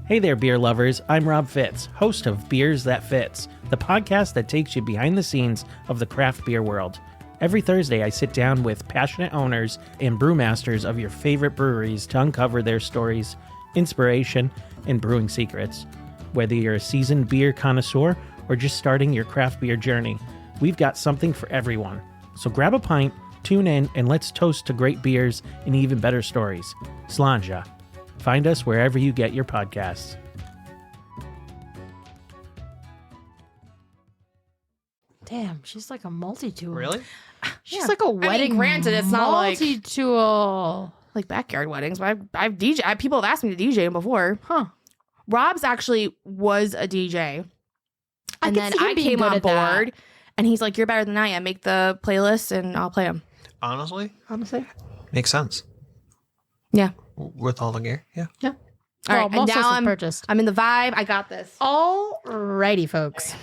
Hey there, beer lovers. I'm Rob Fitz, host of Beers That Fits, the podcast that takes you behind the scenes of the craft beer world. Every Thursday, I sit down with passionate owners and brewmasters of your favorite breweries to uncover their stories, inspiration, and brewing secrets. Whether you're a seasoned beer connoisseur or just starting your craft beer journey, we've got something for everyone. So grab a pint, tune in, and let's toast to great beers and even better stories. Slanja. Find us wherever you get your podcasts. Damn, she's like a multi-tool. Really? She's like a wedding. Granted, it's not like multi-tool. like backyard weddings, but I've DJ. People have asked me to DJ them before. Huh? Rob's actually was a DJ, and then I being came good on at that. board, and he's like, "You're better than I am. Make the playlist, and I'll play them." Honestly, Makes sense. Yeah. With all the gear, yeah. All Well, right, and most of us now have purchased. I'm in the vibe. I got this. Alrighty, folks.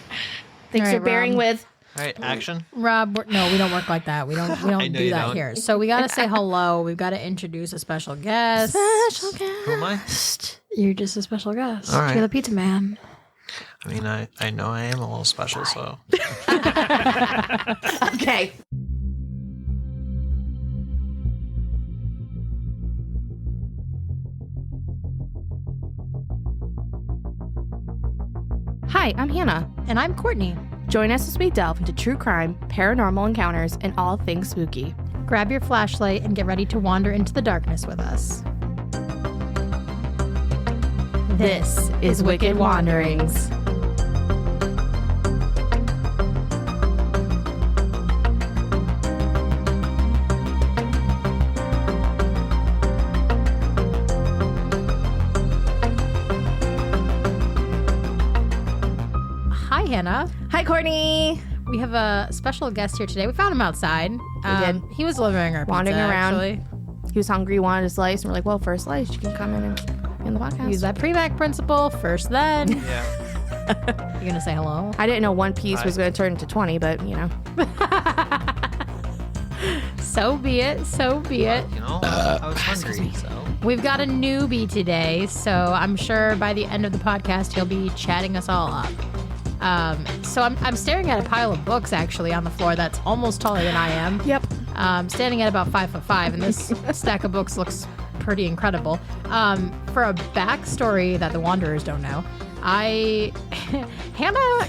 Thanks All for right, bearing Rob. with. All right, action. Rob, no, we don't work like that. We don't I know do you that don't. here. So we gotta say hello. We've got to introduce a special guest. Special guest. Who am I? You're just a special guest. All right. You're the pizza man. I mean, I know I am a little special, so. Okay. Hi, I'm Hannah. And I'm Courtney. Join us as we delve into true crime, paranormal encounters, and all things spooky. Grab your flashlight and get ready to wander into the darkness with us. This is Wicked Wanderings. Hi, Hannah. Hi, Courtney. We have a special guest here today. We found him outside. did. He was delivering our Wandering pizza, around. actually. He was hungry, wanted a slice, and we're like, well, for a slice, you can come in and in the podcast. Use that pre-mac principle. First then. Yeah. You're going to say hello? I didn't know one piece Hi. was going to turn into 20, but, you know. So be it. So be it. You know, I was hungry, so. We've got a newbie today, so I'm sure by the end of the podcast, he'll be chatting us all up. So I'm staring at a pile of books, actually, on the floor that's almost taller than I am. Yep. Standing at about 5'5", and this stack of books looks pretty incredible. For a backstory that the Wanderers don't know, Hannah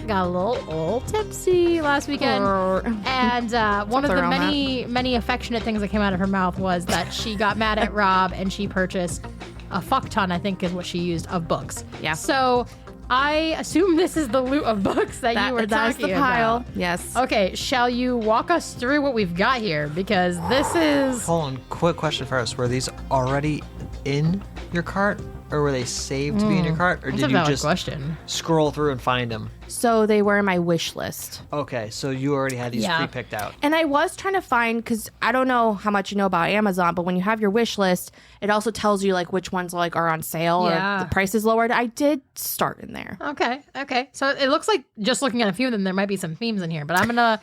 got a little tipsy last weekend, and one of the many affectionate things that came out of her mouth was that she got mad at Rob and she purchased a fuck ton, I think is what she used, of books. Yeah. So I assume this is the loot of books that you were that's talking the pile. about. Yes. Okay, shall you walk us through what we've got here? Because this is... Hold on, quick question first. Were these already in your cart, or were they saved to be in your cart, or That's did a you valid just question. scroll through and find them? So they were in my wish list. Okay, so you already had these Yeah. pre-picked out. And I was trying to find, because I don't know how much you know about Amazon, but when you have your wish list, it also tells you like which ones like are on sale Yeah. or the price is lowered. I did start in there. Okay. So it looks like, just looking at a few of them, there might be some themes in here, but I'm gonna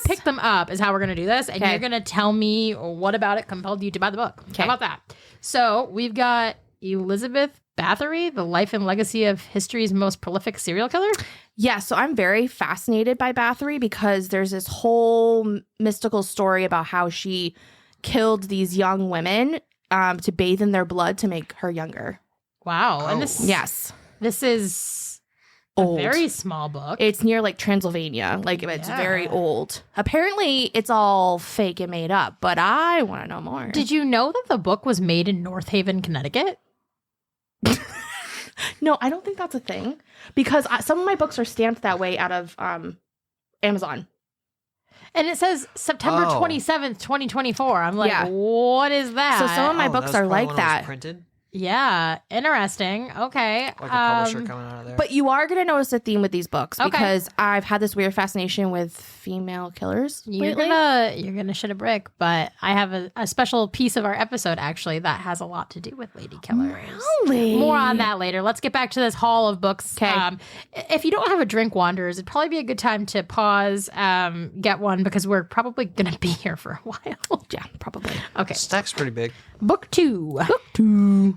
pick them up is how we're gonna do this, and Okay. you're gonna tell me what about it compelled you to buy the book. How about that? So we've got Elizabeth Bathory, The Life and Legacy of History's Most Prolific Serial Killer. Yeah, so I'm very fascinated by Bathory because there's this whole mystical story about how she killed these young women to bathe in their blood to make her younger. Wow. And this this is Old. a very small book. It's near like Transylvania. Like it's Yeah. very old. Apparently it's all fake and made up, but I want to know more. Did you know that the book was made in North Haven, Connecticut? No, I don't think that's a thing because some of my books are stamped that way out of Amazon. And it says September Oh. 27th, 2024. I'm like, Yeah. what is that? So some of my Oh, books that are was probably like when it was that. printed? Yeah, interesting. Okay. Like a publisher coming out of there? But you are going to notice a theme with these books Okay. because I've had this weird fascination with female killers You're lately. gonna shit a brick, but I have a special piece of our episode actually that has a lot to do with lady killers. Really? More on that later. Let's get back to this haul of books. 'Kay. If you don't have a drink, Wanderers, it'd probably be a good time to pause, get one, because we're probably gonna be here for a while. Yeah, probably. Okay. Stack's pretty big. Book 2.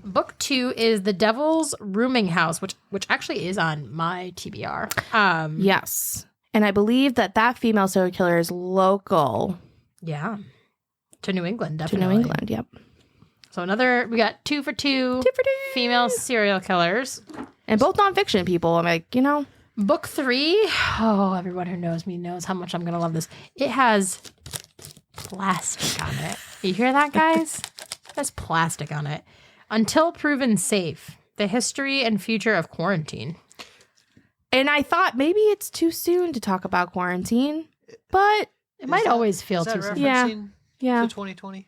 Book 2 is The Devil's Rooming House, which actually is on my TBR. Yes. And I believe that female serial killer is local. Yeah. To New England, definitely. To New England, yep. So we got 2 for 2. 2 for 2. Female serial killers. And both nonfiction people. I'm like, Book 3. Oh, everyone who knows me knows how much I'm going to love this. It has plastic on it. You hear that, guys? It has plastic on it. Until Proven Safe. The History and Future of Quarantine. And I thought maybe it's too soon to talk about quarantine, but it might always feel too soon. Yeah. To 2020?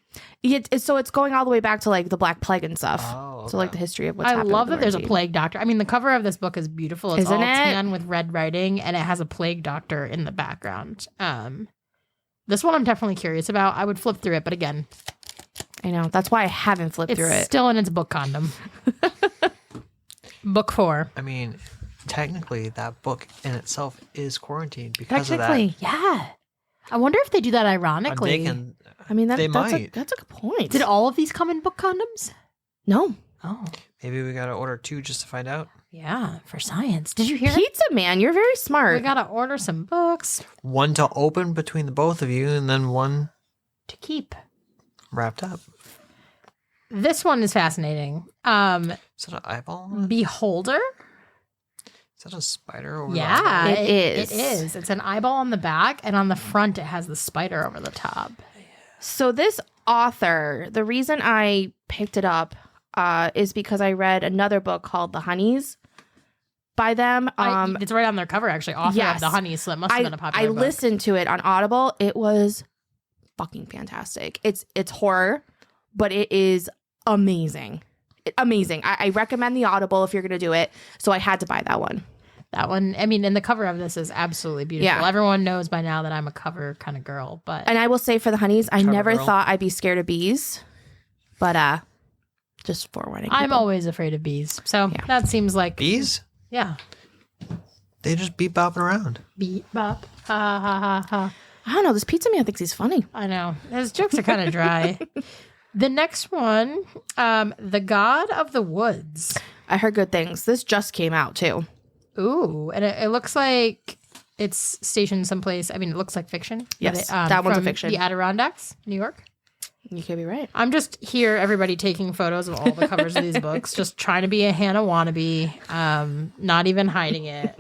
So it's going all the way back to like the Black Plague and stuff. Oh, okay. So like the history of what's I happened. love that there's a plague doctor. I mean, the cover of this book is beautiful. It's Isn't all it? tan with red writing, and it has a plague doctor in the background. This one I'm definitely curious about. I would flip through it, but again, I know. That's why I haven't flipped through it's it. still in its book condom. Book 4. I mean, technically, that book in itself is quarantined because of that. Technically, yeah. I wonder if they do that ironically. I mean, that's might. a good point. Did all of these come in book condoms? No. Oh. Maybe we gotta order 2 just to find out. Yeah, for science. Did you hear it? Pizza Man, you're very smart. We gotta order some books 1 to open between the both of you, and then 1 to keep. wrapped up. This one is fascinating. Is that an eyeball? Beholder? Is that a spider over the Yeah, eyeball? It is. It is. It's an eyeball on the back, and on the front, it has the spider over the top. So this author, the reason I picked it up is because I read another book called The Honeys by them. It's right on their cover, actually. Author yes. of The Honeys, so it must have been a popular I book. listened to it on Audible. It was fucking fantastic. It's horror, but it is amazing. Amazing. I recommend the Audible if you're going to do it. So I had to buy that one. That one, I mean, and the cover of this is absolutely beautiful. Yeah. Everyone knows by now that I'm a cover kind of girl, but And I will say for The Honeys, I Cover never girl. thought I'd be scared of bees. But just forewarning. I'm people. always afraid of bees. So Yeah. that seems like Bees? yeah. They just beep bopping around. Beep bop. Ha ha ha ha. I don't know. This pizza man thinks he's funny. I know. His jokes are kind of dry. The next one, The God of the Woods. I heard good things. This just came out too. Ooh, and it looks like it's stationed someplace. I mean, it looks like fiction. but Yes, it, that one's a from fiction. The Adirondacks, New York. You could be right. I'm just here, everybody taking photos of all the covers of these books, just trying to be a Hannah wannabe, not even hiding it.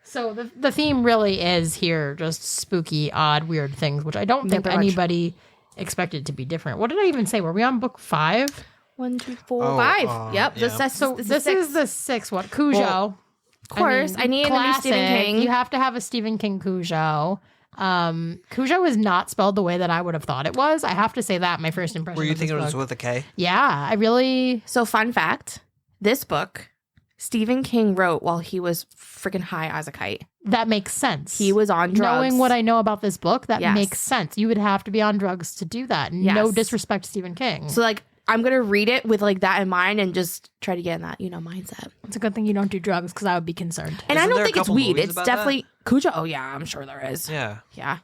So the theme really is here, just spooky, odd, weird things, which I don't think pretty much. anybody expected to be diffed. What did I even say? Were we on book 5? 1, 2, 4, Oh, 5. Yep. yeah. So this is the 6th one. Cujo. Well, Of course. I need a new classic. Stephen King. You have to have a Stephen King Cujo. Cujo is not spelled the way that I would have thought it was. I have to say that my first impression. Were you of this thinking it was book. with a K? Yeah, I really. So fun fact, this book, Stephen King wrote while he was freaking high as a kite. That makes sense. He was on drugs. Knowing what I know about this book, that Yes. makes sense. You would have to be on drugs to do that. Yes. No disrespect to Stephen King. So like, I'm going to read it with like that in mind and just try to get in that, mindset. It's a good thing you don't do drugs because I would be concerned. And I Isn't don't there a think it's couple weed. movies It's about definitely Cujo. Oh yeah, I'm sure there is. Yeah. Yeah.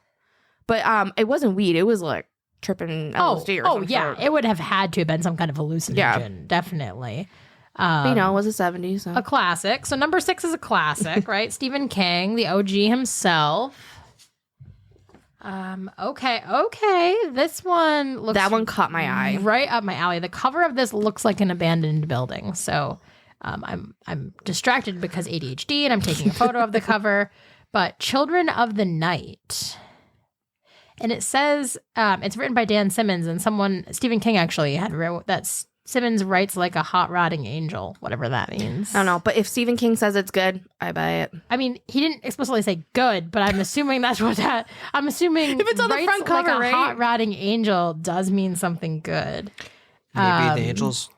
But it wasn't weed. It was like tripping LSD or something. yeah. It would have had to have been some kind of hallucinogen. Yeah. Definitely. But, it was the 70s. So. A classic. So number 6 is a classic, right? Stephen King, the OG himself. Okay. This one looks That one caught my eye. right up my alley. The cover of this looks like an abandoned building. So I'm distracted because ADHD and I'm taking a photo of the cover. But Children of the Night. And it says it's written by Dan Simmons, and Stephen King actually had wrote that Simmons writes like a hot rotting angel, whatever that means. I don't know. But if Stephen King says it's good, I buy it. I mean, he didn't explicitly say good, but I'm assuming that's what that. I'm assuming If it's on the writes front cover, like a right? hot rotting angel does mean something good. Maybe the angels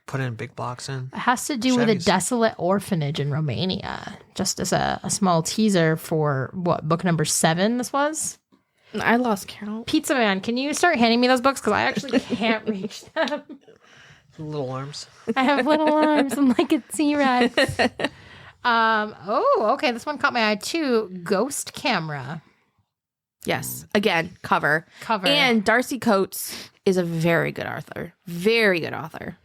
put in big blocks in. It has to do with a Chevys. desolate orphanage in Romania. Just as a small teaser for what book number 7 this was. I lost count. Pizza Man, can you start handing me those books? Because I actually can't reach them. Little arms. I have little arms. I'm like a T-Rex. Okay. This one caught my eye too. Ghost Camera. Yes. Again, cover. And Darcy Coates is a very good author. Very good author.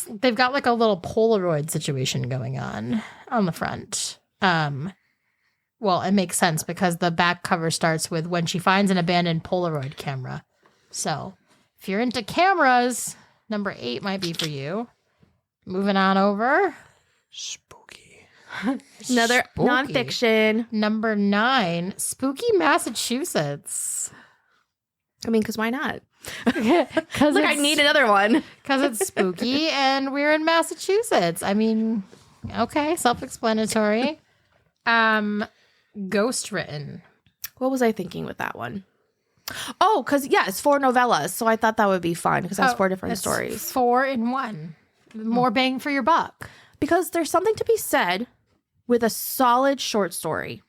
They've got like a little Polaroid situation going on the front. Well, it makes sense because the back cover starts with when she finds an abandoned Polaroid camera. So if you're into cameras, number 8 might be for you. Moving on over. Spooky. Another nonfiction. Number 9, Spooky Massachusetts. I mean, because why not? Because Look, I need another one. Because it's spooky and we're in Massachusetts. I mean, okay, self-explanatory. Ghost written. What was I thinking with that one? Oh, because, it's 4 novellas. So I thought that would be fun because that's 4 different stories. 4 in 1. More bang for your buck. Because there's something to be said with a solid short story.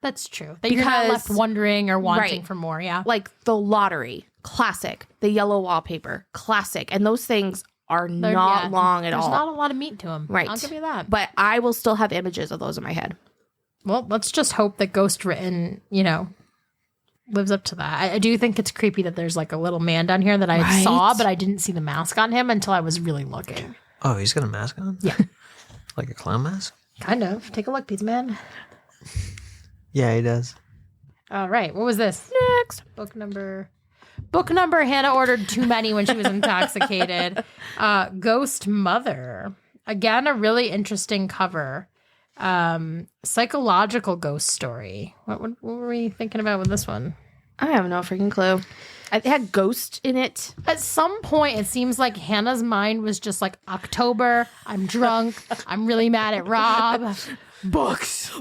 That's true. That you're not left wondering or wanting for more, yeah. Like The Lottery, classic. The Yellow Wallpaper, classic. And those things are not long at all. There's not a lot of meat to them. Right. I'll give you that. But I will still have images of those in my head. Well, let's just hope that Ghost Written, lives up to that. I do think it's creepy that there's like a little man down here that I saw, but I didn't see the mask on him until I was really looking. Oh, he's got a mask on? Yeah. Like a clown mask? Kind of. Take a look, Pizza Man. Yeah, he does. All right. What was this? Next. Book number. Hannah ordered too many when she was intoxicated. Ghost Mother. Again, a really interesting cover. Psychological ghost story. What were we thinking about with this one? I have no freaking clue. It had ghost in it. At some point, it seems like Hannah's mind was just like, October, I'm drunk, I'm really mad at Rob. Books.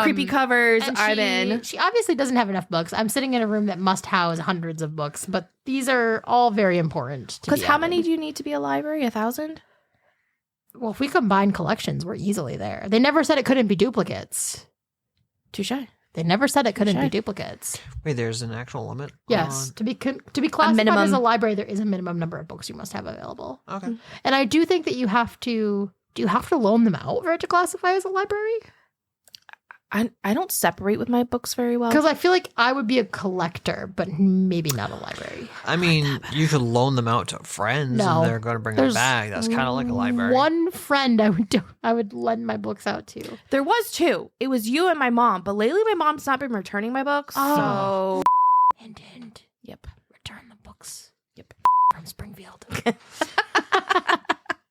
Creepy covers. I'm in. She obviously doesn't have enough books. I'm sitting in a room that must house hundreds of books, but these are all very important. Because how many do you need to be a library? 1,000? Well, if we combine collections, we're easily there. They never said it couldn't be duplicates. Touche. They never said it couldn't be duplicates. Wait, there's an actual limit? Yes. To be classified as a library, there is a minimum number of books you must have available. Okay. And I do think that you have to... Do you have to loan them out for it to classify as a library? I don't separate with my books very well. Because I feel like I would be a collector, but maybe not a library. I mean, you could loan them out to friends and they're going to bring them back. That's kind of like a library. One friend I would lend my books out to. There was 2. It was you and my mom. But lately my mom's not been returning my books. So. Hint. Yep. Return the books. Yep. From Springfield.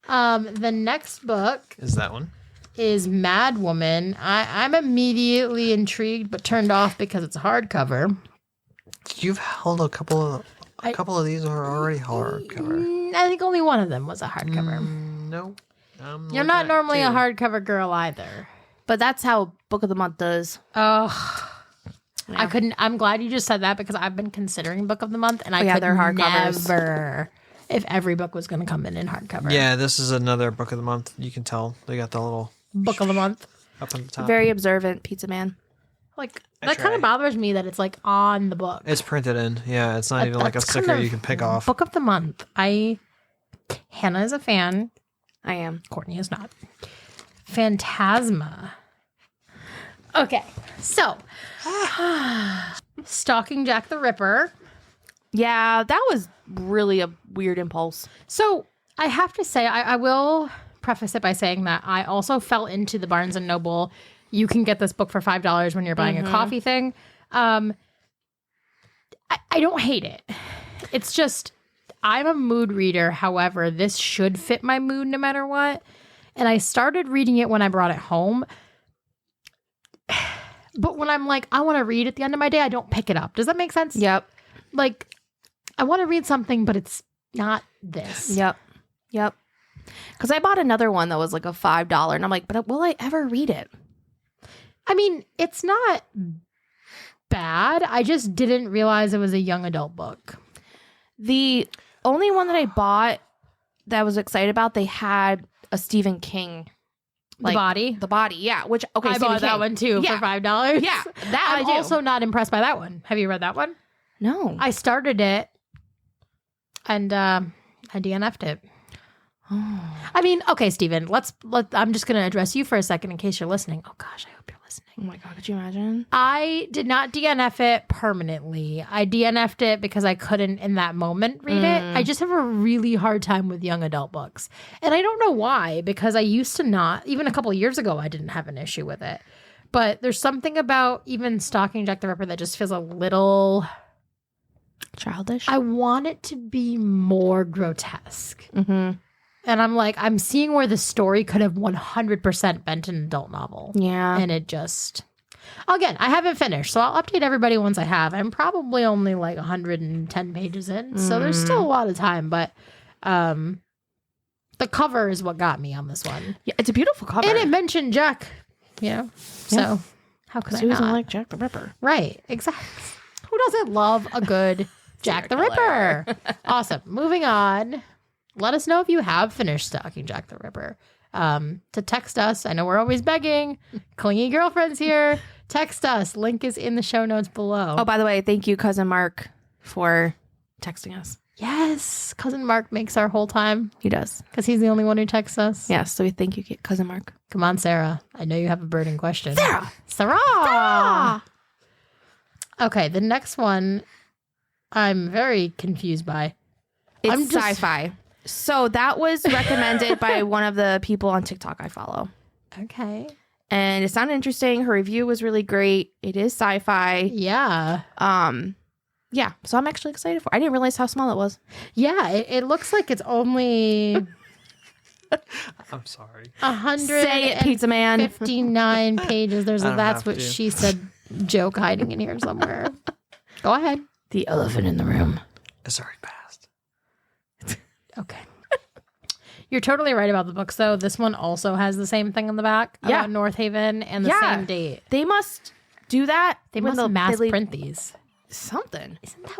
The next book is that one. Is Mad Woman. I'm immediately intrigued but turned off because it's a hardcover. You've held a couple of these are already hardcover. I think only one of them was a hardcover. No. You're not normally a hardcover girl either. But that's how Book of the Month does. Oh. Yeah. I'm glad you just said that because I've been considering Book of the Month and I could never... If every book was going to come in hardcover. Yeah, this is another Book of the Month. You can tell they got the little Book of the Month up on the top. Very observant pizza man. Like that kind of bothers me that it's like on the book. It's printed in. Yeah, it's not even like a sticker you can pick off. Book of the Month. Hannah is a fan. I am. Courtney is not. Phantasma. Okay, so Stalking Jack the Ripper. Yeah, that was really a weird impulse. So I have to say, I will preface it by saying that I also fell into the Barnes & Noble, you can get this book for $5 when you're buying a coffee thing. I don't hate it. It's just, I'm a mood reader. However, this should fit my mood no matter what. And I started reading it when I brought it home. But when I'm like, I want to read at the end of my day, I don't pick it up. Does that make sense? Yep. Like, I want to read something, but it's not this. Yep. Because I bought another one that was like a $5, and I'm like, but will I ever read it? I mean, it's not bad. I just didn't realize it was a young adult book. The only one that I bought that I was excited about, they had a Stephen King. The Body? The Body, yeah. Which, okay, I Stephen bought King. that one too for $5. Yeah, that I'm also not impressed by that one. Have you read that one? No. I started it and I DNF'd it. I mean, okay, Stephen, I'm just going to address you for a second in case you're listening. Oh gosh, I hope you're listening. listening. Oh my God, could you imagine? I did not DNF it permanently. I DNF'd it because I couldn't in that moment read it. I just have a really hard time with young adult books. And I don't know why, because I used to not, even a couple of years ago, I didn't have an issue with it. But there's something about even stalking Jack the Ripper that just feels a little Childish. I want it to be more grotesque. Mm-hmm. And I'm like, I'm seeing where the story could have 100% been an adult novel. Yeah. And it just... Again, I haven't finished, so I'll update everybody once I have. I'm probably only like 110 pages in, so there's still a lot of time. But the cover is what got me on this one. Yeah, it's a beautiful cover. And it mentioned Jack, So how could I Who doesn't not? like Jack the Ripper? Right, exactly. Who doesn't love a good Jack the Ripper? Awesome. Moving on. Let us know if you have finished stalking Jack the Ripper. To text us. I know we're always begging. Clingy girlfriends here. Text us. Link is in the show notes below. Oh, by the way, thank you, Cousin Mark, for texting us. Yes. Cousin Mark makes our whole time He does. because he's the only one who texts us. Yes, so we thank you, Cousin Mark. Come on, Sarah. I know you have a burning question. Sarah! Sarah! Okay, the next one I'm very confused by. It's I'm just- sci-fi. So that was recommended by one of the people on TikTok I follow. Okay. And it sounded interesting. Her review was really great. It is sci-fi. Yeah. Yeah. So I'm actually excited for it. I didn't realize how small it was. Yeah, it looks like it's only I'm sorry. 159 Say it, Pizza Man. pages. There's a I don't that's have what to. she said joke hiding in here somewhere. Go ahead. The elephant in the room. It's already passed. Okay. You're totally right about the books, though. This one also has the same thing on the back about North Haven and the same date. They must do that. They when must mass leave- print these. something. Isn't that...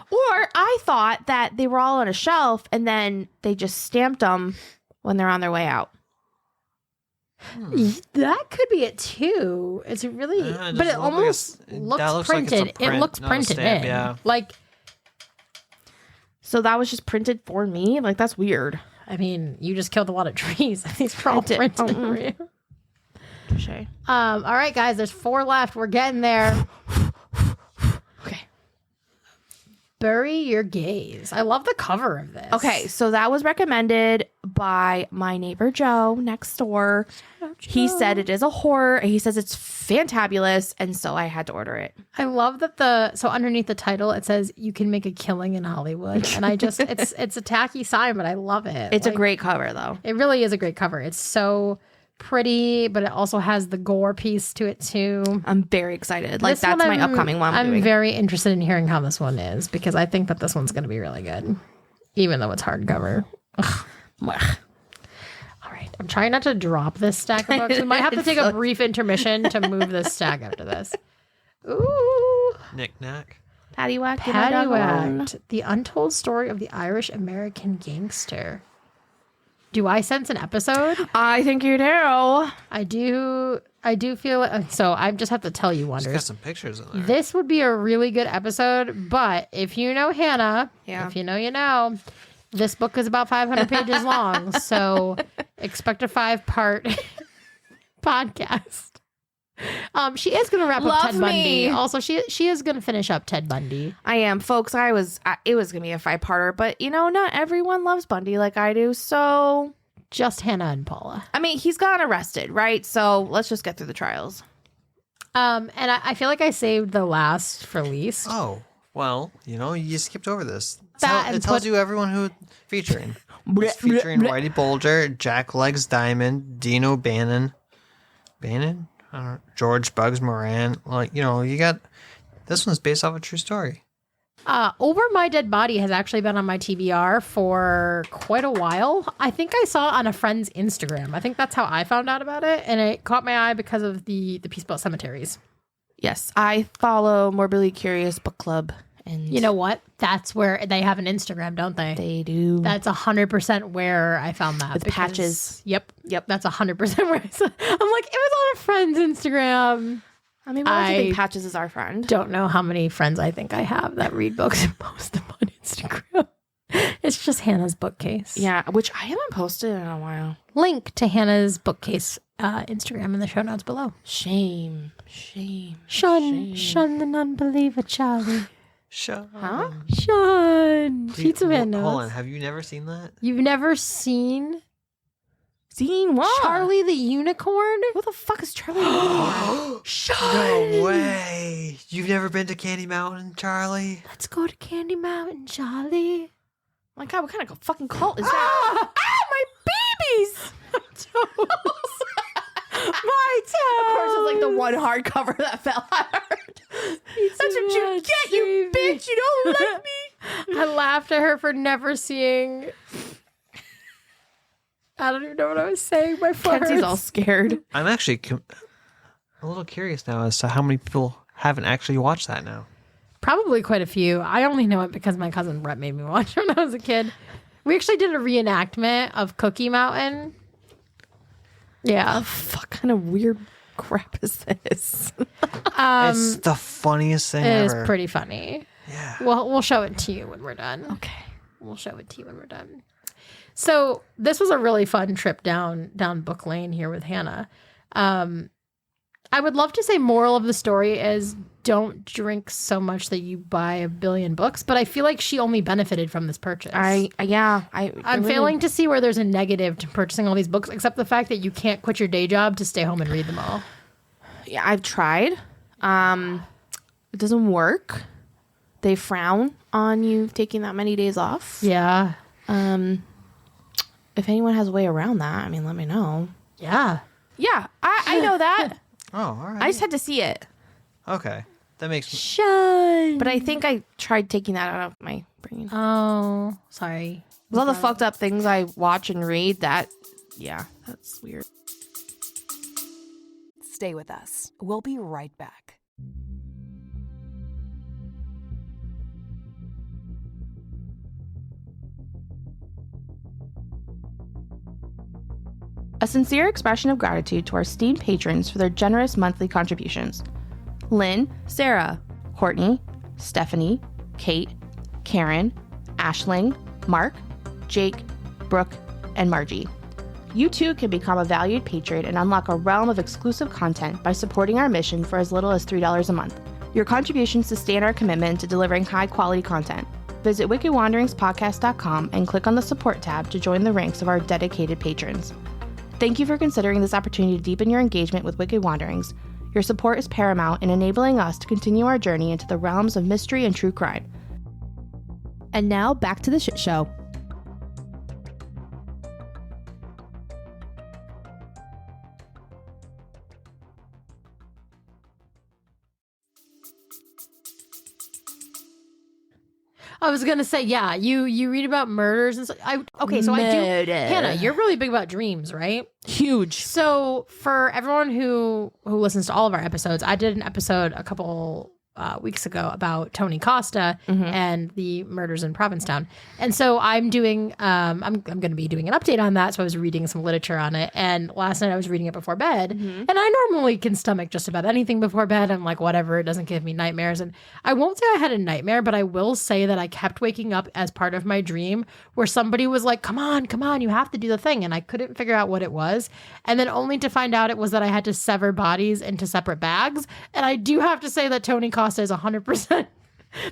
Or I thought that they were all on a shelf and then they just stamped them when they're on their way out. That could be it, too. It's really... Yeah, it but it doesn't look like almost that looks looks like it's a printed. It print, looks not a printed stamp, in. yeah. Like... So that was just printed for me? Like, that's weird. I mean, you just killed a lot of trees. These are all Printed. printed for you. Touché. All right, guys, there's 4 left. We're getting there. Okay. Bury Your Gaze. I love the cover of this. Okay, so that was recommended by my neighbor Joe next door. He said it is a horror. He says it's fantabulous, and so I had to order it. I love that so underneath the title it says you can make a killing in Hollywood, and I just it's a tacky sign, but I love it. It's a great cover, though. It really is a great cover. It's so pretty, but it also has the gore piece to it too. I'm very excited. Like, This that's one my upcoming one. I'm doing. very interested in hearing how this one is because I think that this one's going to be really good, even though it's hardcover. Mwah. All right, I'm trying not to drop this stack of books. We might have to take a brief intermission to move this stack after this. Ooh, Knick-knack. Paddywhack. get my dog alone. Paddywhacked, the untold story of the Irish American gangster. Do I sense an episode? I think you do. I do feel it. So I just have to tell you, She's got Wonders. some pictures in there. This would be a really good episode, but if you know Hannah, if you know, you know. This book is about 500 pages long, so expect a 5-part podcast. She is going to wrap up Love Ted Bundy. me. Also, she is going to finish up Ted Bundy. I am, folks. It was gonna be a 5-parter, but not everyone loves Bundy like I do. So, Just Hannah and Paula. I mean, he's gotten arrested, right? So let's just get through the trials. And I feel like I saved the last for least. Oh, well, you skipped over this. That It and tells put- you everyone who featuring. It's featuring Whitey Bulger, Jack Legs Diamond, Dino Bannon, George Bugs Moran. Like, you got, this one's based off a true story. Over My Dead Body has actually been on my TBR for quite a while. I think I saw it on a friend's Instagram. I think that's how I found out about it, and it caught my eye because of the piece about cemeteries. Yes, I follow Morbidly Curious Book Club, and You know what? That's where they have an Instagram, don't they? they do. That's 100% where I found that. With patches. Yep. That's 100% where I saw. I'm like, it was on a friend's Instagram. I mean, I I think Patches is our friend. Don't know how many friends I think I have that read books and post them on Instagram. It's just Hannah's bookcase. Yeah, which I haven't posted in a while. Link to Hannah's bookcase Instagram in the show notes below. Shun the non-believer, Charlie. Shun. Huh? Shun. Please, Pizza Man knows. Hold on. Have you never seen that? You've never seen Seen what? Charlie the Unicorn? Who the fuck is Charlie? the No way. You've never been to Candy Mountain, Charlie? Let's go to Candy Mountain, Charlie. My God, what kind of fucking cult is that? My babies! My toe. Of course, it's like the one hardcover that fell out. That's what you get, you bitch. You don't like me. I laughed at her for never seeing. I don't even know what I was saying. My foot Kenzie's hurts. all scared. I'm actually a little curious now as to how many people haven't actually watched that now. Probably quite a few. I only know it because my cousin Brett made me watch it when I was a kid. We actually did a reenactment of Cookie Mountain. Yeah. What kind of weird crap is this? It's the funniest thing It ever. is pretty funny. Yeah. We'll show it to you when we're done. Okay. We'll show it to you when we're done. So this was a really fun trip down book lane here with Hannah. I would love to say moral of the story is don't drink so much that you buy a billion books, but I feel like she only benefited from this purchase. I'm failing to see where there's a negative to purchasing all these books, except the fact that you can't quit your day job to stay home and read them all. Yeah, I've tried. It doesn't work. They frown on you taking that many days off. Yeah. If anyone has a way around that, I mean, let me know. Yeah. Yeah, I know that. Oh, all right. I just had to see it. Okay. That makes me... Shun. But I think I tried taking that out of my brain. Oh, sorry. With all the fucked up things I watch and read, that's weird. Stay with us. We'll be right back. A sincere expression of gratitude to our esteemed patrons for their generous monthly contributions. Lynn, Sarah, Courtney, Stephanie, Kate, Karen, Ashling, Mark, Jake, Brooke, and Margie. You too can become a valued patron and unlock a realm of exclusive content by supporting our mission for as little as $3 a month. Your contributions sustain our commitment to delivering high-quality content. Visit wickedwanderingspodcast.com and click on the support tab to join the ranks of our dedicated patrons. Thank you for considering this opportunity to deepen your engagement with Wicked Wanderings. Your support is paramount in enabling us to continue our journey into the realms of mystery and true crime. And now, back to the shit show. I was gonna say, yeah, you read about murders and so I do. Hannah, you're really big about dreams, right? Huge. So for everyone who listens to all of our episodes, I did an episode a couple weeks ago about Tony Costa and the murders in Provincetown, and so I'm doing I'm going to be doing an update on that. So I was reading some literature on it, and last night I was reading it before bed, and I normally can stomach just about anything before bed. I'm like, whatever, it doesn't give me nightmares, and I won't say I had a nightmare, but I will say that I kept waking up as part of my dream where somebody was like, come on, you have to do the thing, and I couldn't figure out what it was, and then only to find out it was that I had to sever bodies into separate bags. And I do have to say that Tony Costa is 100%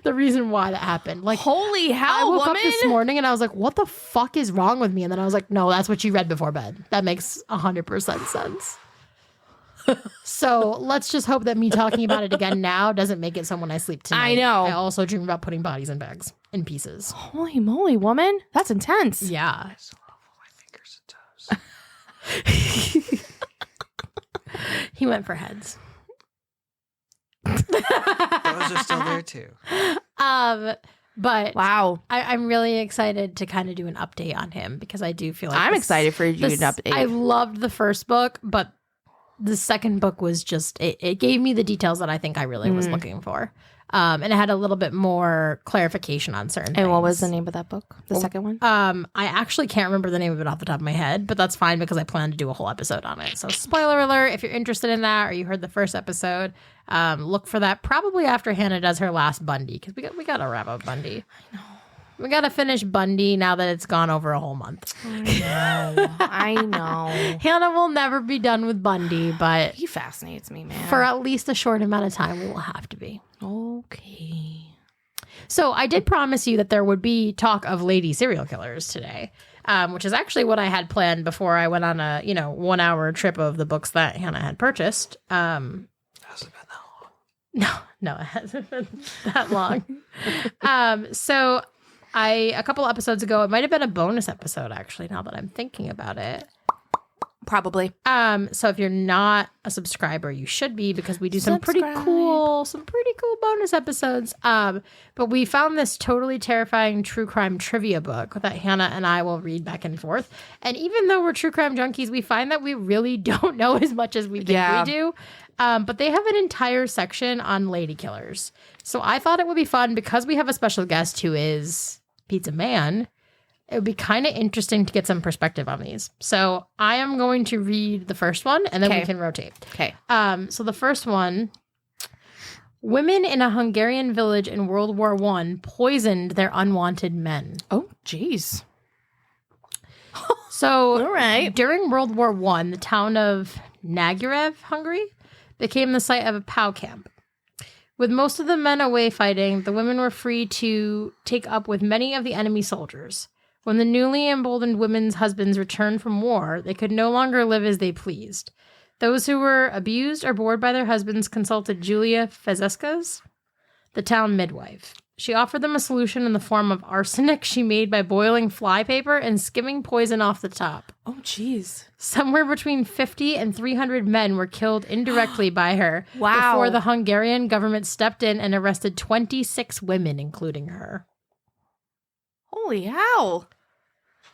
the reason why that happened. Like, Holy hell, I woke woman. up this morning and I was like, what the fuck is wrong with me? And then I was like, no, that's what you read before bed. That makes 100% sense. So let's just hope that me talking about it again now doesn't make it so when I sleep tonight. I know. I also dream about putting bodies in bags, in pieces. Holy moly, woman. That's intense. Yeah. I still love my fingers and toes. He went for heads. Those are still there too. But Wow. I'm really excited to kind of do an update on him because I do feel like I'm excited for you to update. I loved the first book, but the second book was just it gave me the details that I think I really was looking for. And it had a little bit more clarification on certain things. And what was the name of that book? The second one? I actually can't remember the name of it off the top of my head, but that's fine because I plan to do a whole episode on it. So spoiler alert, if you're interested in that or you heard the first episode, look for that probably after Hannah does her last Bundy because we got to wrap up Bundy. I know. We got to finish Bundy now that it's gone over a whole month. I know. Hannah will never be done with Bundy, but He fascinates me, man. for at least a short amount of time, we will have to be. Okay. So I did promise you that there would be talk of lady serial killers today, which is actually what I had planned before I went on a 1 hour trip of the books that Hannah had purchased. Hasn't been that long. No, it hasn't been that long. So a couple episodes ago, it might have been a bonus episode actually, now that I'm thinking about it. Probably. So if you're not a subscriber, you should be, because we do some pretty cool bonus episodes. But we found this totally terrifying true crime trivia book that Hannah and I will read back and forth. And even though we're true crime junkies, we find that we really don't know as much as we think we do. But they have an entire section on lady killers. So I thought it would be fun, because we have a special guest who is Pizza Man. It would be kind of interesting to get some perspective on these. So I am going to read the first one, and then we can rotate. Okay. So the first one: women in a Hungarian village in World War I poisoned their unwanted men. Oh, jeez. So All right. during World War I, the town of Nagarev, Hungary, became the site of a POW camp. With most of the men away fighting, the women were free to take up with many of the enemy soldiers. When the newly emboldened women's husbands returned from war, they could no longer live as they pleased. Those who were abused or bored by their husbands consulted Julia Fezeskas, the town midwife. She offered them a solution in the form of arsenic she made by boiling flypaper and skimming poison off the top. Oh, jeez. Somewhere between 50 and 300 men were killed indirectly by her. Wow. Before the Hungarian government stepped in and arrested 26 women, including her. Holy hell.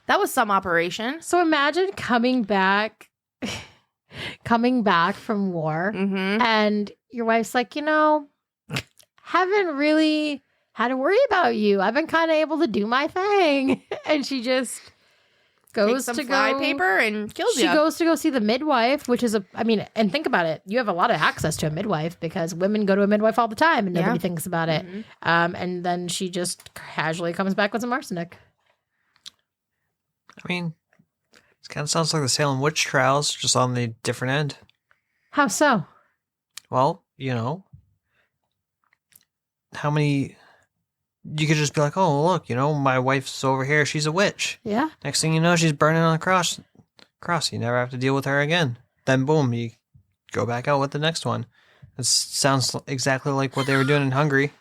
That was some operation. So imagine coming back from war, Mm-hmm. and your wife's like, haven't really had to worry about you. I've been kind of able to do my thing. And she just goes Takes to some flypaper and kills you. She goes to go see the midwife, which is and think about it. You have a lot of access to a midwife, because women go to a midwife all the time and nobody thinks about it. Mm-hmm. And then she just casually comes back with some arsenic. I mean, it kind of sounds like the Salem witch trials, just on the different end. How so? Well, how many... You could just be like, oh, look, my wife's over here. She's a witch. Yeah. Next thing you know, she's burning on the cross. You never have to deal with her again. Then, boom, you go back out with the next one. It sounds exactly like what they were doing in Hungary.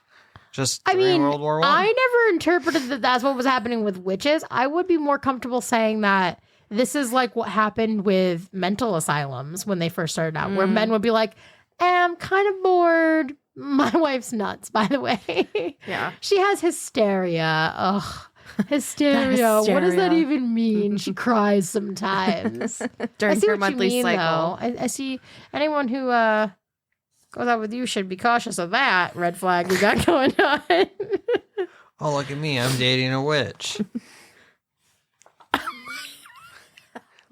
Just during World War I never interpreted that that's what was happening with witches. I would be more comfortable saying that this is like what happened with mental asylums when they first started out, where men would be like, I'm kind of bored. My wife's nuts, by the way. Yeah. She has hysteria. Ugh. Hysteria. What does that even mean? She cries sometimes. During I see her what monthly you mean, cycle. though. I see anyone who goes out with you should be cautious of that red flag we got going on. Oh, look at me. I'm dating a witch.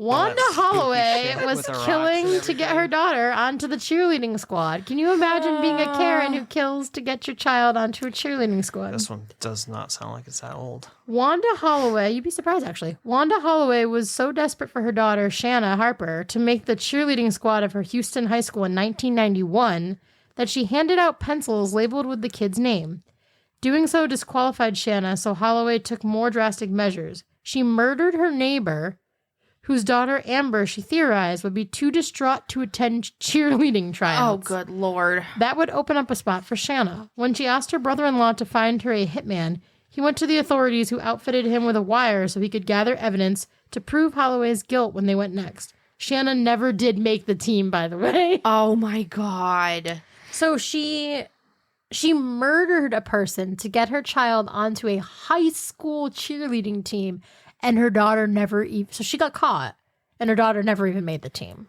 Wanda Holloway shit was with the rocks killing and to get everything. her daughter onto the cheerleading squad. Can you imagine being a Karen who kills to get your child onto a cheerleading squad? This one does not sound like it's that old. Wanda Holloway, you'd be surprised actually. Wanda Holloway was so desperate for her daughter, Shanna Harper, to make the cheerleading squad of her Houston high school in 1991 that she handed out pencils labeled with the kid's name. Doing so disqualified Shanna, so Holloway took more drastic measures. She murdered her neighbor, whose daughter Amber, she theorized, would be too distraught to attend cheerleading Oh, tryouts. good Lord. That would open up a spot for Shanna. When she asked her brother-in-law to find her a hitman, he went to the authorities, who outfitted him with a wire so he could gather evidence to prove Holloway's guilt when they went next. Shanna never did make the team, by the way. Oh, my God. So she murdered a person to get her child onto a high school cheerleading team, and her daughter never even... So she got caught, and her daughter never even made the team.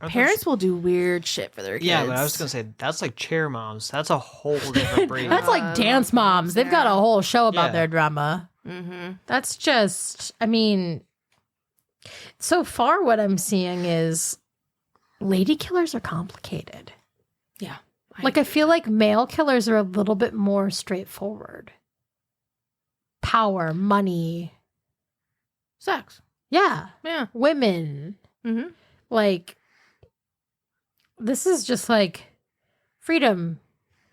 Parents will do weird shit for their kids. Yeah, but I was going to say, that's like cheer moms. That's a whole different breed. That's like dance moms. They've got a whole show about Yeah. their drama. Mm-hmm. That's just... so far what I'm seeing is lady killers are complicated. Yeah. I feel like male killers are a little bit more straightforward. power, money, Sex. yeah, Yeah. women. Mm-hmm. Like, this is just like freedom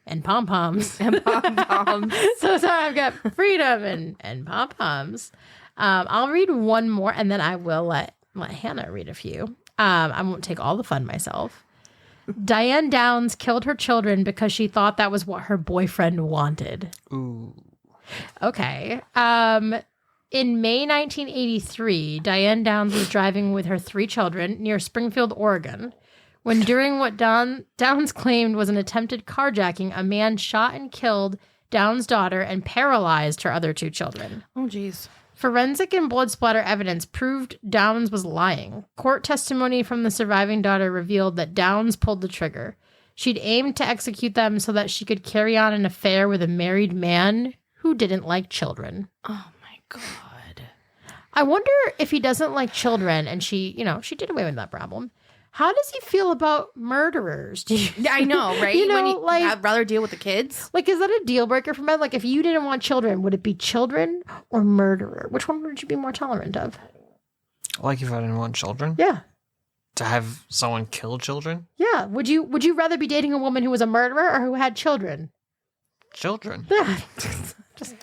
and pom-poms. And pom-poms. So sorry, I've got freedom and pom-poms. I'll read one more, and then I will let Hannah read a few. I won't take all the fun myself. Diane Downs killed her children because she thought that was what her boyfriend wanted. Ooh. Okay. In May 1983, Diane Downs was driving with her 3 children near Springfield, Oregon, when during what Downs claimed was an attempted carjacking, a man shot and killed Downs' daughter and paralyzed her other 2 children. Oh, geez. Forensic and blood splatter evidence proved Downs was lying. Court testimony from the surviving daughter revealed that Downs pulled the trigger. She'd aimed to execute them so that she could carry on an affair with a married man who didn't like children. Oh, my God. I wonder if he doesn't like children and she did away with that problem. How does he feel about murderers? I know, right? You know, when you, like, I'd rather deal with the kids. Like, is that a deal breaker for men? Like, if you didn't want children, would it be children or murderer? Which one would you be more tolerant of? Like if I didn't want children? Yeah. To have someone kill children? Yeah. Would you rather be dating a woman who was a murderer or who had children? Children. Yeah. Just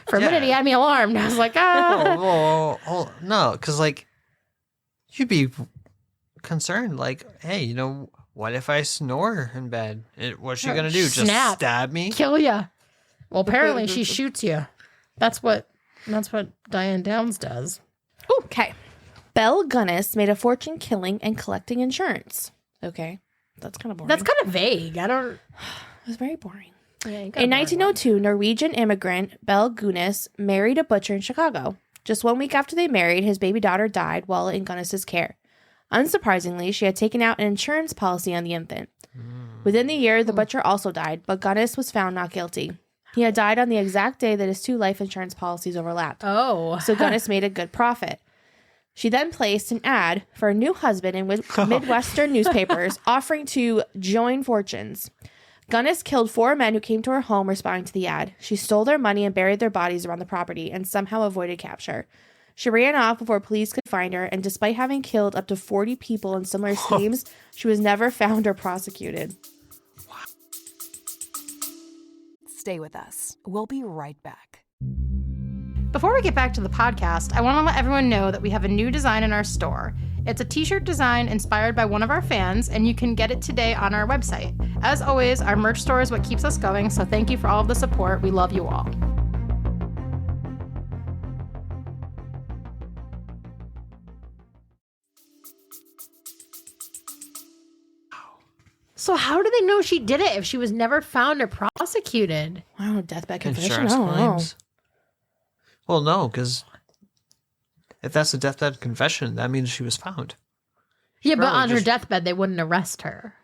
for a minute, he had me alarmed. I was like, Oh, no, because, like, you'd be concerned, like, hey, what if I snore in bed? What's she gonna do? Just Snap. stab me? Kill ya. Well, apparently she shoots you. That's what Diane Downs does. Okay. Belle Gunness made a fortune killing and collecting insurance. Okay. That's kind of boring. That's kind of vague. I don't. It was very boring. Yeah, In 1902, Norwegian immigrant Belle Gunness married a butcher in Chicago. Just 1 week after they married, his baby daughter died while in Gunness's care. Unsurprisingly, she had taken out an insurance policy on the infant. Within the year, the butcher also died, but Gunness was found not guilty. He had died on the exact day that his 2 life insurance policies overlapped. Oh. So Gunness made a good profit. She then placed an ad for a new husband in Midwestern newspapers offering to join fortunes. Gunness killed 4 men who came to her home responding to the ad. She stole their money and buried their bodies around the property and somehow avoided capture. She ran off before police could find her, and despite having killed up to 40 people in similar schemes, she was never found or prosecuted. Stay with us. We'll be right back. Before we get back to the podcast, I want to let everyone know that we have a new design in our store. It's a t-shirt design inspired by one of our fans, and you can get it today on our website. As always, our merch store is what keeps us going, so thank you for all of the support. We love you all. So how do they know she did it if she was never found or prosecuted? I don't know, deathbed confession? Insurance I don't know. claims. Well, no, because if that's a deathbed confession, that means she was found. Yeah, but probably on her just- deathbed, they wouldn't arrest her.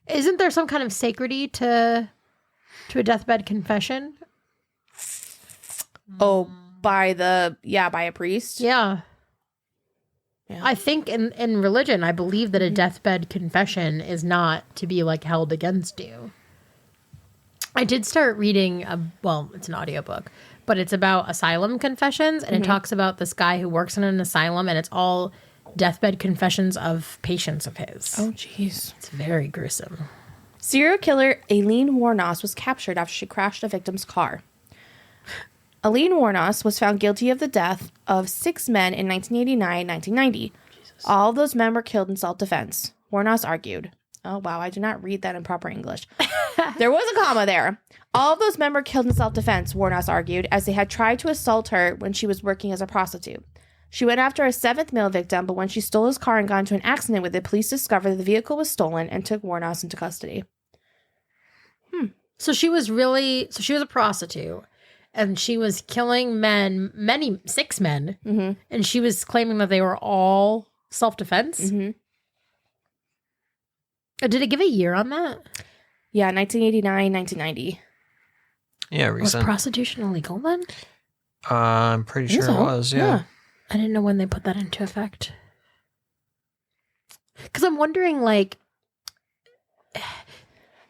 Isn't there some kind of sacredity to a deathbed confession? Oh, by a priest? Yeah. Yeah. I think in religion, I believe that a deathbed confession is not to be like held against you. I did start reading, it's an audiobook, but it's about asylum confessions, and it talks about this guy who works in an asylum, and it's all deathbed confessions of patients of his. Oh, jeez. It's very gruesome. Serial killer Aileen Wuornos was captured after she crashed a victim's car. Aileen Wuornos was found guilty of the death of 6 men in 1989 and 1990. Jesus. All of those men were killed in self-defense. Wuornos argued. Oh, wow, I did not read that in proper English. There was a comma there. All of those men were killed in self-defense, Wuornos argued, as they had tried to assault her when she was working as a prostitute. She went after a 7th male victim, but when she stole his car and got into an accident with it, police discovered that the vehicle was stolen and took Wuornos into custody. So she was a prostitute, and she was killing men, 6 men, and she was claiming that they were all self-defense. Mm-hmm. Did it give a year on that? Yeah, 1989, 1990. Yeah, Was recent. prostitution illegal then? I'm pretty sure it was, yeah. I didn't know when they put that into effect. Because I'm wondering, like,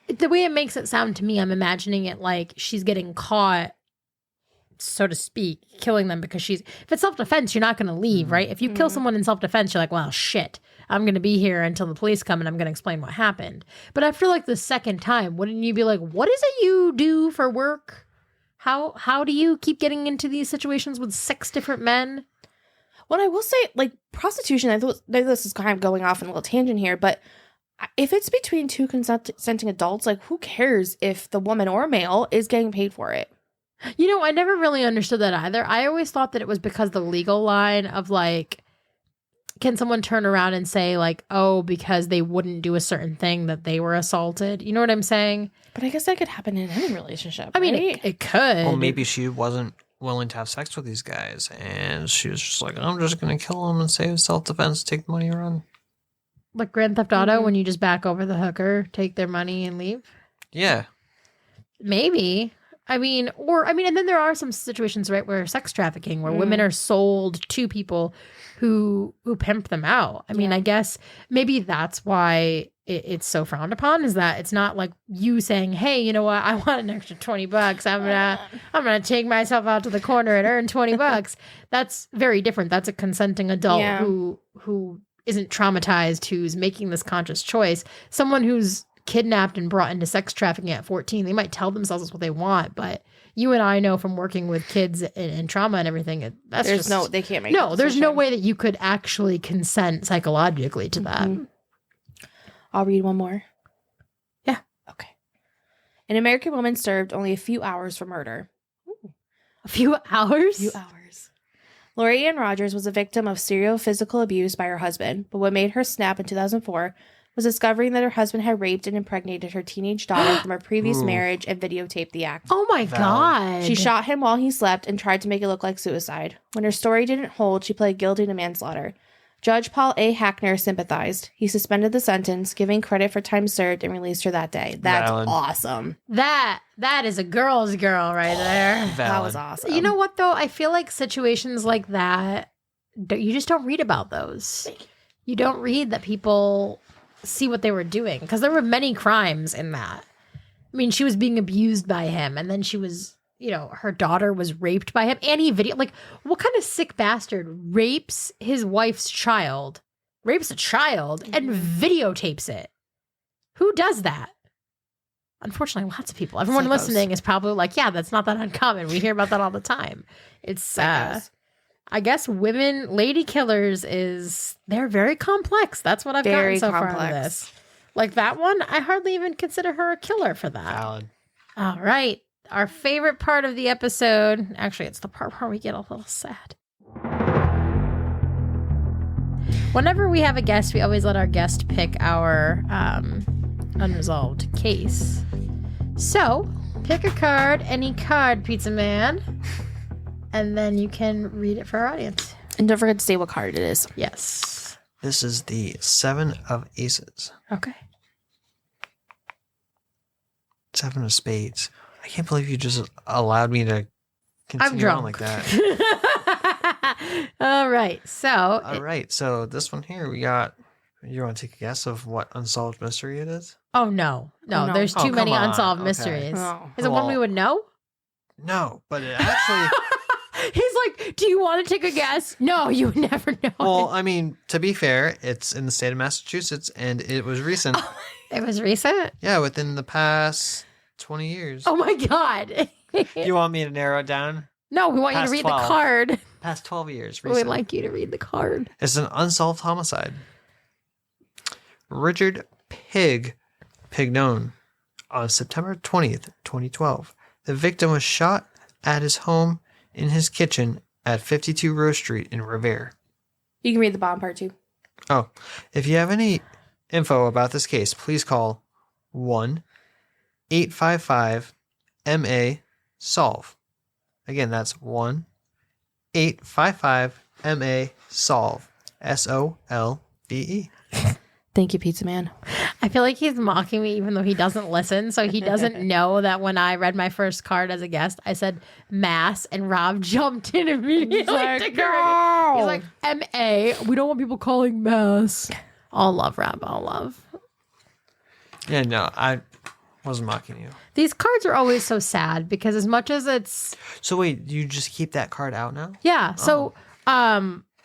the way it makes it sound to me, I'm imagining it like she's getting caught so to speak, killing them because if it's self-defense, you're not going to leave, right? If you kill someone in self-defense, you're like, well, shit, I'm going to be here until the police come and I'm going to explain what happened. But after like the second time, wouldn't you be like, what is it you do for work? How do you keep getting into these situations with 6 different men? Well, I will say, like, prostitution, I know this is kind of going off on a little tangent here, but if it's between 2 consenting adults, like, who cares if the woman or male is getting paid for it? You know, I never really understood that either. I always thought that it was because the legal line of, like, can someone turn around and say, like, oh, because they wouldn't do a certain thing that they were assaulted? You know what I'm saying? But I guess that could happen in any relationship. I mean, right? it could. Well, maybe she wasn't willing to have sex with these guys, and she was just like, I'm just going to kill them and save self-defense, take the money and run. Like Grand Theft Auto, when you just back over the hooker, take their money and leave? Yeah. Maybe. And then there are some situations, right, where sex trafficking, where women are sold to people who pimp them out. I mean, I guess maybe that's why it's so frowned upon, is that it's not like you saying, hey, you know what, I want an extra $20. I'm gonna take myself out to the corner and earn $20. That's very different. That's a consenting adult who isn't traumatized, who's making this conscious choice. Someone who's kidnapped and brought into sex trafficking at 14, they might tell themselves that's what they want, but you and I know from working with kids and trauma and everything, they can't make there's no way that you could actually consent psychologically to that. I'll read one more. Yeah. Okay. An American woman served only a few hours for murder. A few hours? A few hours. Lori Ann Rogers was a victim of serial physical abuse by her husband, but what made her snap in 2004 was discovering that her husband had raped and impregnated her teenage daughter from her previous marriage and videotaped the act. Oh my God. She shot him while he slept and tried to make it look like suicide. When her story didn't hold, she pled guilty to manslaughter. Judge Paul A. Hackner sympathized. He suspended the sentence, giving credit for time served, and released her that day. That's awesome. That is a girl's girl right there. That was awesome. You know what, though? I feel like situations like that, you just don't read about those. You don't read that people see what they were doing, because there were many crimes in that. I mean, she was being abused by him, and then she was, her daughter was raped by him, and he what kind of sick bastard rapes his wife's child, rapes a child, and videotapes it? Who does that? Unfortunately, lots of people. Everyone listening is probably like, yeah, that's not that uncommon. We hear about that all the time. It's I guess lady killers they're very complex. That's what I've gotten so far on this. Like that one, I hardly even consider her a killer for that. Valid. All right. Our favorite part of the episode. Actually, it's the part where we get a little sad. Whenever we have a guest, we always let our guest pick our unresolved case. So, pick a card, any card, Pizza Man. And then you can read it for our audience. And don't forget to say what card it is. Yes. This is the 7 of Aces. Okay. 7 of Spades. I can't believe you just allowed me to continue on like that. All right. So this one here, we got... You want to take a guess of what unsolved mystery it is? Oh, no. No, there's too many unsolved mysteries. Oh. Is it one we would know? No, but it actually... He's like, do you want to take a guess? No, you would never know. Well, I mean, to be fair, it's in the state of Massachusetts, and it was recent. It was recent? Yeah, within the past 20 years. Oh, my God. You want me to narrow it down? No, we want you to read the card. Past 12 years. We'd like you to read the card. It's an unsolved homicide. Richard Pignon, on September 20th, 2012. The victim was shot at his home in his kitchen at 52 Rose Street in Revere. You can read the bottom part too. Oh, if you have any info about this case, please call 1-855-MA-SOLVE. Again, that's 1-855-MA-SOLVE. SOLVE. Thank you, Pizza Man. I feel like he's mocking me even though he doesn't listen. So he doesn't know that when I read my first card as a guest, I said mass and Rob jumped in immediately. He's like, no! He's like, M-A. We don't want people calling mass. All love, Rob. All love. Yeah, no, Wasn't mocking you. These cards are always so sad because as much as it's... So wait, you just keep that card out now? Yeah. So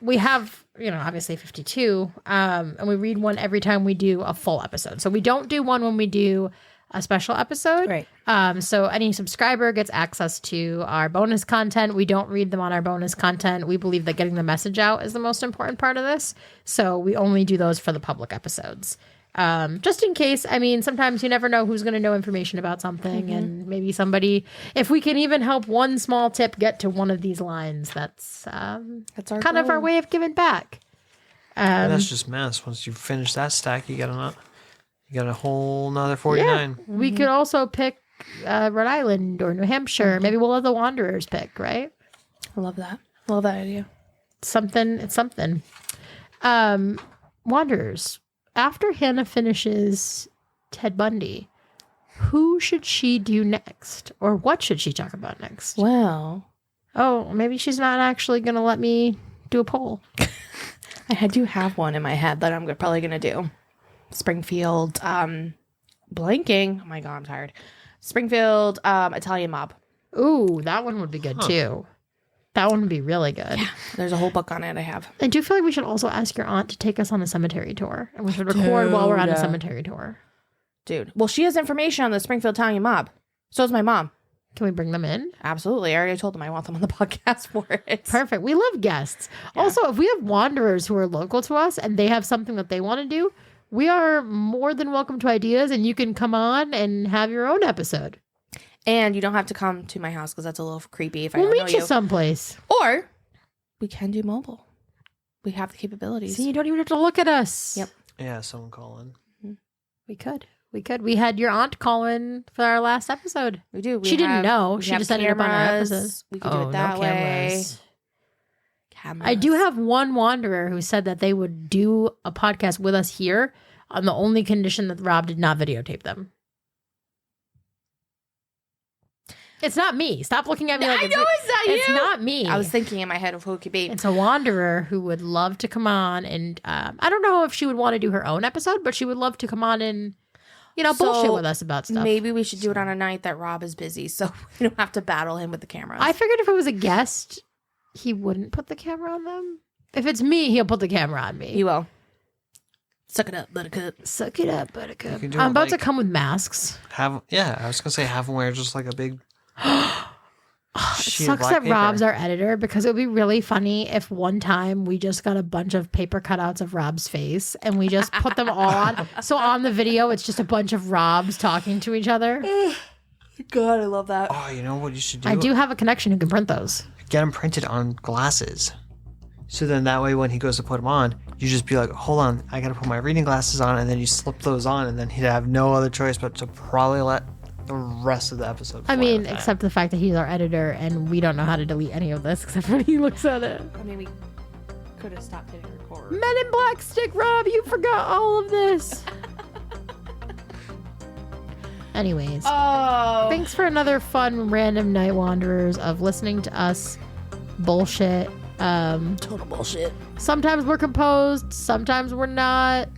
we have, obviously 52, and we read one every time we do a full episode. So we don't do one when we do a special episode. Right. So any subscriber gets access to our bonus content. We don't read them on our bonus content. We believe that getting the message out is the most important part of this. So we only do those for the public episodes. Just in case, sometimes you never know who's going to know information about something, and maybe somebody, if we can even help one small tip get to one of these lines, that's our kind of our way of giving back. That's just mess. Once you finish that stack, you got a whole nother 49. Yeah. We could also pick Rhode Island or New Hampshire. Maybe we'll let the Wanderers pick, right? I love that. Love that idea. It's something. Wanderers. After Hannah finishes Ted Bundy, who should she do next? Or what should she talk about next? Well. Oh, maybe she's not actually going to let me do a poll. I do have one in my head that I'm probably going to do. Springfield, blanking. Oh my God, I'm tired. Springfield, Italian Mob. Ooh, that one would be good too. That one would be really good. Yeah, there's a whole book on it I have. I do feel like we should also ask your aunt to take us on a cemetery tour. And we should record while we're on a cemetery tour. Dude. Well, she has information on the Springfield Italian Mob. So does my mom. Can we bring them in? Absolutely. I already told them I want them on the podcast for it. Perfect. We love guests. Yeah. Also, if we have wanderers who are local to us and they have something that they want to do, we are more than welcome to ideas, and you can come on and have your own episode. And you don't have to come to my house because that's a little creepy if I don't know you. We'll meet you someplace. Or we can do mobile. We have the capabilities. See, you don't even have to look at us. Yep. Yeah, someone call in. We could. We had your aunt call in for our last episode. We do. She didn't know. She just ended up on our episode. We could do it that way. Cameras. I do have one wanderer who said that they would do a podcast with us here on the only condition that Rob did not videotape them. It's not me. Stop looking at me like I know it's not you. It's not me. I was thinking in my head of who it could be. It's a wanderer who would love to come on, and I don't know if she would want to do her own episode, but she would love to come on and bullshit with us about stuff. Maybe we should do it on a night that Rob is busy, so we don't have to battle him with the cameras. I figured if it was a guest, he wouldn't put the camera on them. If it's me, he'll put the camera on me. He will. Suck it up, buttercup. Suck it up, buttercup. I'm about to come with masks. I was gonna say have them wear just like a big. It sucks that Rob's our editor, because it would be really funny if one time we just got a bunch of paper cutouts of Rob's face and we just put them all on. So on the video, it's just a bunch of Robs talking to each other. God, I love that. Oh, you know what you should do? I do have a connection who can print those. Get them printed on glasses. So then that way when he goes to put them on, you just be like, hold on, I got to put my reading glasses on. And then you slip those on, and then he'd have no other choice but to probably let the rest of the episode. Except the fact that he's our editor and we don't know how to delete any of this except when he looks at it. We could have stopped hitting record. Men in Black stick, Rob, you forgot all of this. Anyways. Oh. Thanks for another fun random night wanderers of listening to us bullshit. Total bullshit. Sometimes we're composed, sometimes we're not.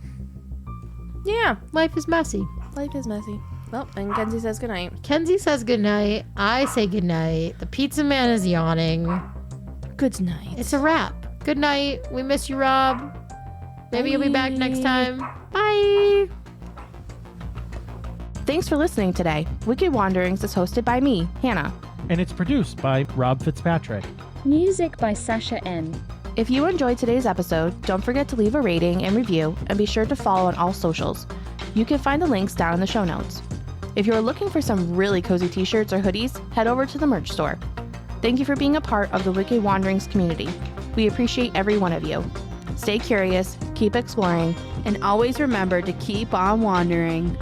Yeah. Life is messy. Life is messy. Oh, and Kenzie says goodnight. Kenzie says goodnight. I say goodnight. The pizza man is yawning. Good night. It's a wrap. Good night. We miss you, Rob. Maybe you'll be back next time. Bye. Thanks for listening today. Wicked Wanderings is hosted by me, Hannah. And it's produced by Rob Fitzpatrick. Music by Sasha N. If you enjoyed today's episode, don't forget to leave a rating and review, and be sure to follow on all socials. You can find the links down in the show notes. If you're looking for some really cozy t-shirts or hoodies, head over to the merch store. Thank you for being a part of the Wicked Wanderings community. We appreciate every one of you. Stay curious, keep exploring, and always remember to keep on wandering.